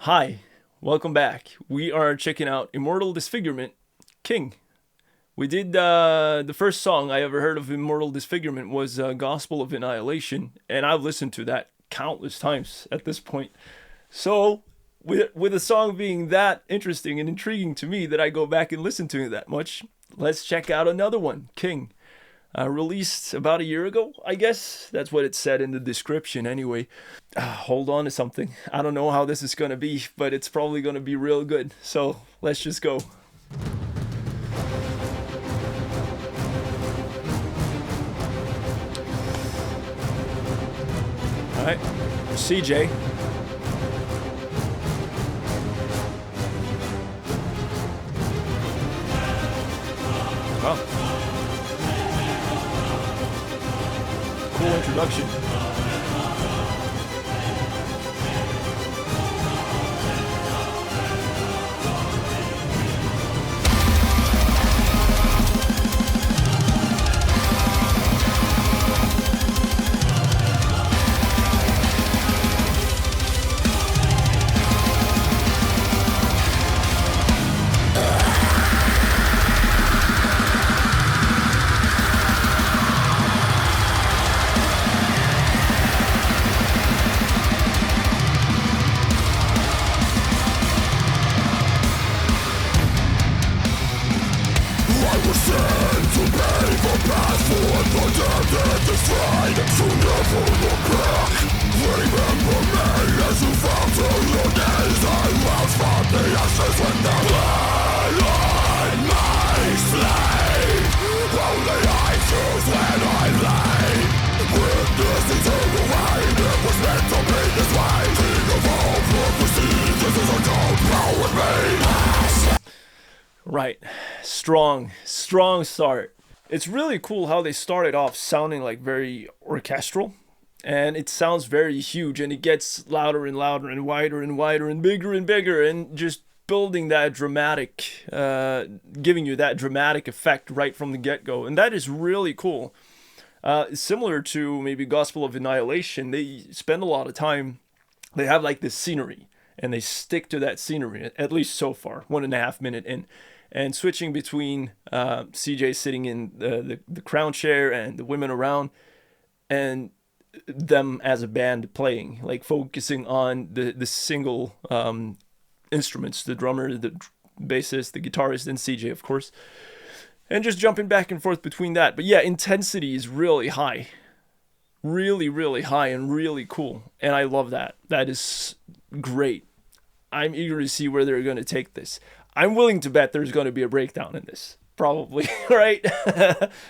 Hi, welcome back. We are checking out Immortal Disfigurement, King. We did the first song I ever heard of Immortal Disfigurement was Gospel of Annihilation, and I've listened to that countless times at this point. So, with a song being that interesting and intriguing to me that I go back and listen to it that much, let's check out another one, King. Released about a year ago, I guess. That's what it said in the description, anyway. Hold on to something. I don't know how this is gonna be, but it's probably gonna be real good. So let's just go. All right, CJ. Oh, cool introduction. Right. Strong start. It's really cool how they started off sounding like very orchestral, and it sounds very huge, and it gets louder and louder and wider and wider and bigger and just building that dramatic, giving you that dramatic effect right from the get-go. And that is really cool. Similar to maybe Gospel of Annihilation, they spend a lot of time, they have like this scenery, and they stick to that scenery, at least so far, 1.5 minute in. And switching between CJ sitting in the crown chair and the women around, and them as a band playing, like focusing on the single instruments, the drummer, the bassist, the guitarist, and CJ, of course, and just jumping back and forth between that. But yeah, intensity is really high, really high, and really cool, and I love that. That is great. I'm eager to see where they're going to take this. I'm willing to bet there's going to be a breakdown in this. Probably, right?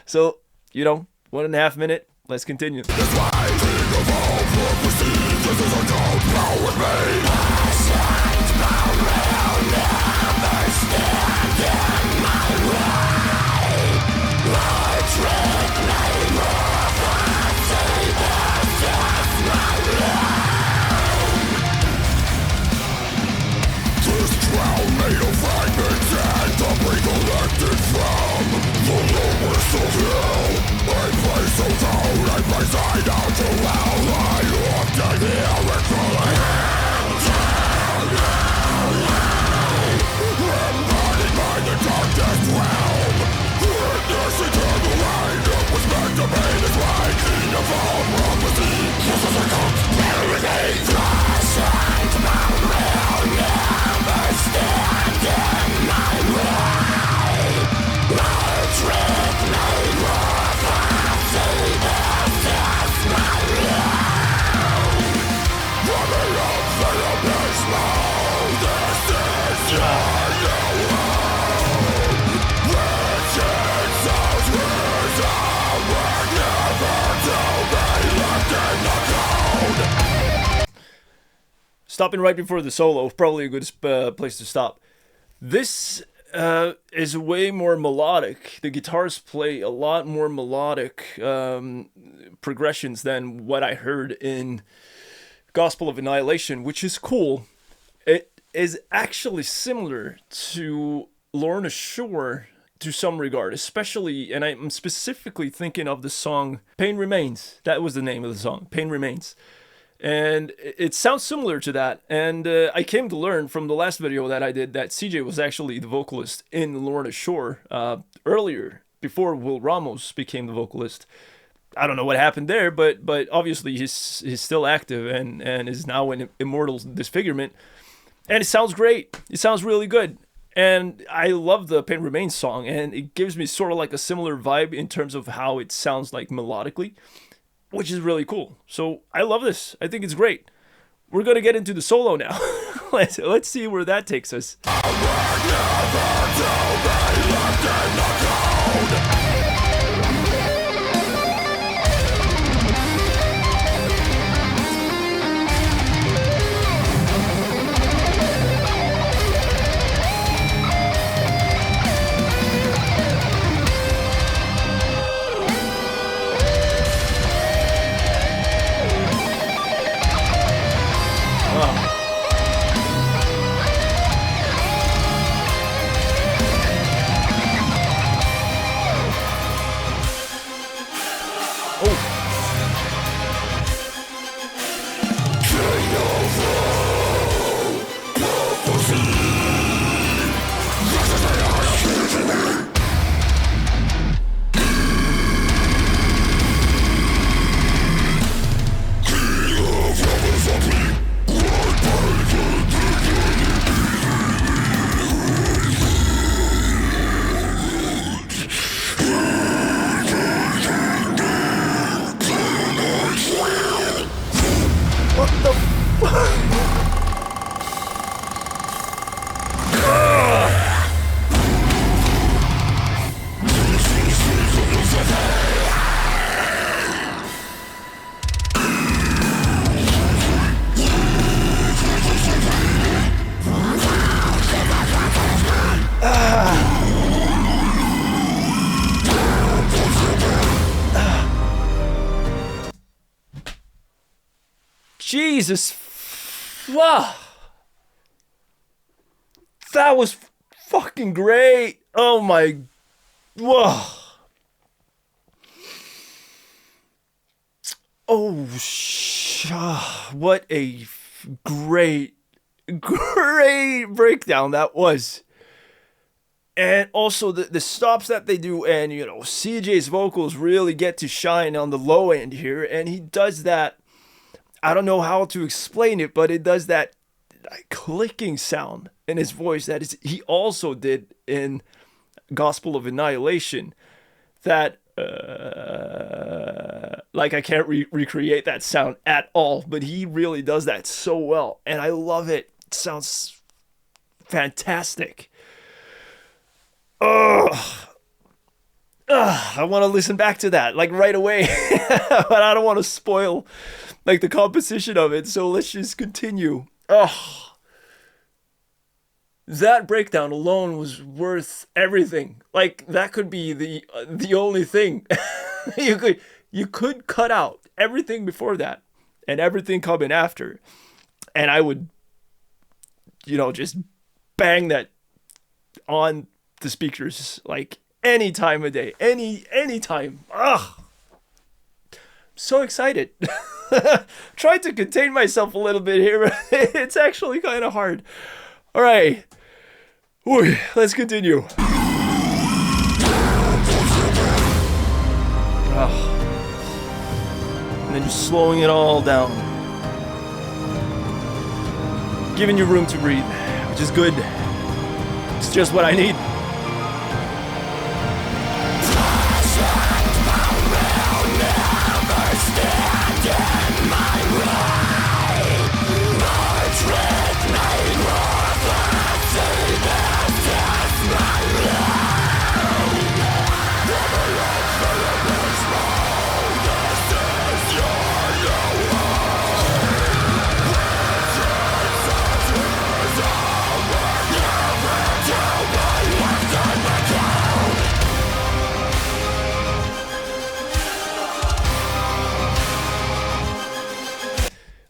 So, 1.5 minute. Let's continue. Stopping right before the solo, probably a good place to stop. This is way more melodic. The guitars play a lot more melodic progressions than what I heard in Gospel of Annihilation, which is cool. It is actually similar to Lorna Shore to some regard, especially, and I'm specifically thinking of the song Pain Remains. That was the name of the song, Pain Remains. And it sounds similar to that. And I came to learn from the last video that I did that CJ was actually the vocalist in Lorna Shore earlier, before Will Ramos became the vocalist. I don't know what happened there, but obviously he's still active and is now in Immortal Disfigurement. And it sounds great. It sounds really good. And I love the Pain Remains song, and it gives me sort of like a similar vibe in terms of how it sounds like melodically, which is really cool. So I love this. I think it's great. We're going to get into the solo now. Let's see where that takes us. Jesus. Wow. That was fucking great. Oh my. Whoa. Oh, what a great breakdown that was. And also the stops that they do, and you know, CJ's vocals really get to shine on the low end here, and he does that. I don't know how to explain it, but it does that like clicking sound in his voice that is he also did in Gospel of Annihilation. That like I can't recreate that sound at all, but he really does that so well, and I love it. It sounds fantastic. I want to listen back to that like right away, but I don't want to spoil like the composition of it, so let's just continue. That breakdown alone was worth everything. Like that could be the only thing. you could cut out everything before that and everything coming after, and I would, you know, just bang that on the speakers like any time of day, any time. So excited. Tried to contain myself a little bit here, but it's actually kind of hard. All right. Ooh, let's continue. And then just slowing it all down. Giving you room to breathe, which is good. It's just what I need.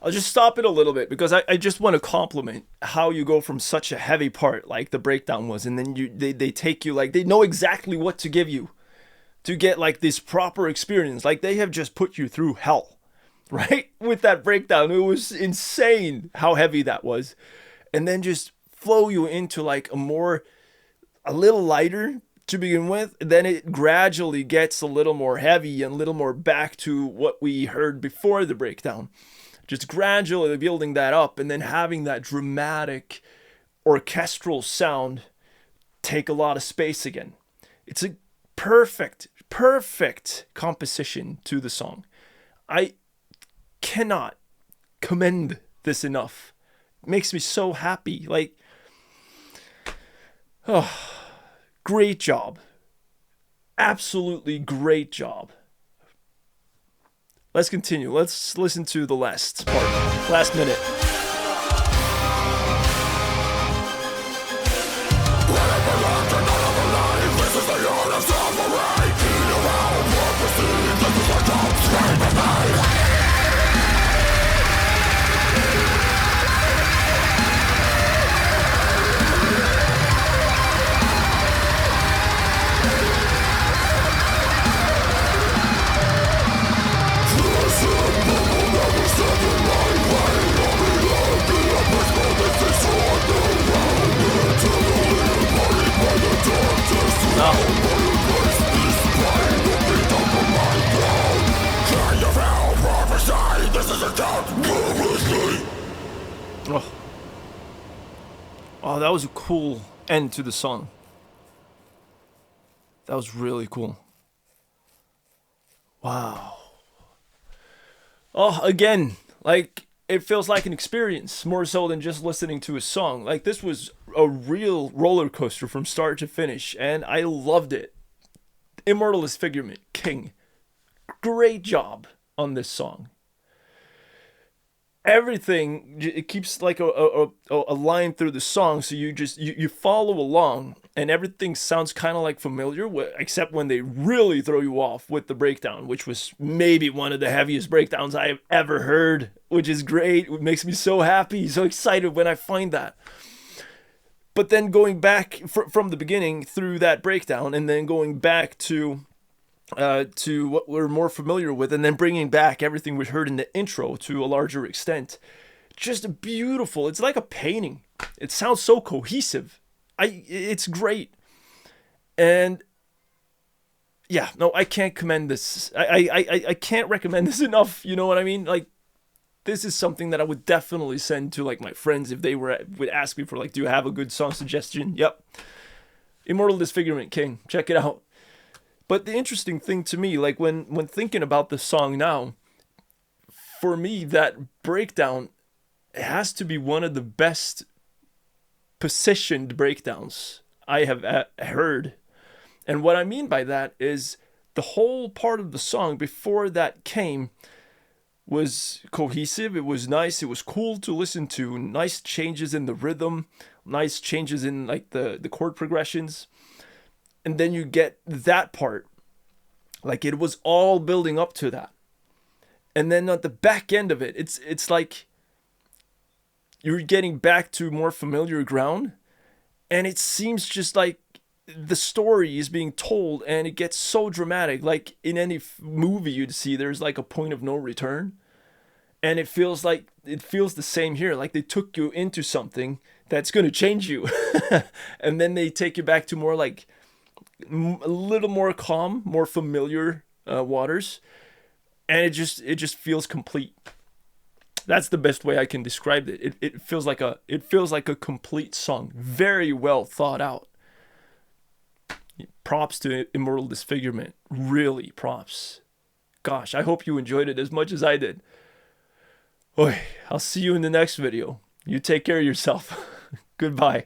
I'll just stop it a little bit because I just want to compliment how you go from such a heavy part like the breakdown was, and then they take you like they know exactly what to give you to get like this proper experience. Like they have just put you through hell right? With that breakdown. It was insane how heavy that was. And then just flow you into like a little lighter to begin with. Then it gradually gets a little more heavy and a little more back to what we heard before the breakdown. Just gradually building that up and then having that dramatic orchestral sound take a lot of space again. It's a perfect composition to the song. I cannot commend this enough. It makes me so happy. Like, oh, great job. Absolutely great job. Let's continue. Let's listen to the last part, last minute. Oh. Oh, that was a cool end to the song. That was really cool. Wow. Oh, again, like, it feels like an experience more so than just listening to a song. Like, this was a real roller coaster from start to finish, and I loved it. Immortal Disfigurement, king. Great job on this song. Everything, it keeps like a line through the song, so you follow along, and everything sounds kind of like familiar, except when they really throw you off with the breakdown, which was maybe one of the heaviest breakdowns I have ever heard, which is great. It makes me so happy, so excited when I find that. But then going back from the beginning through that breakdown, and then going back to what we're more familiar with, and then bringing back everything we heard in the intro to a larger extent. Just beautiful. It's like a painting. It sounds so cohesive. It's great. And yeah, no, I can't commend this. I can't recommend this enough. You know what I mean? Like, this is something that I would definitely send to like my friends if they would ask me for like, do you have a good song suggestion? Yep. Immortal Disfigurement, king. Check it out. But the interesting thing to me, like when thinking about the song now, for me, that breakdown has to be one of the best positioned breakdowns I have heard. And what I mean by that is the whole part of the song before that came was cohesive. It was nice. It was cool to listen to. Nice changes in the rhythm, nice changes in like the chord progressions. And then you get that part, like it was all building up to that. And then at the back end of it, it's like you're getting back to more familiar ground. And it seems just like the story is being told, and it gets so dramatic. Like in any movie you'd see, there's like a point of no return. And it feels the same here. Like they took you into something that's going to change you. And then they take you back to more like a little more calm, more familiar waters, and it just feels complete. That's the best way I can describe it. It feels like a complete song, very well thought out. Props to Immortal Disfigurement, really props. Gosh, I hope you enjoyed it as much as I did. Oy, I'll see you in the next video. You take care of yourself. Goodbye.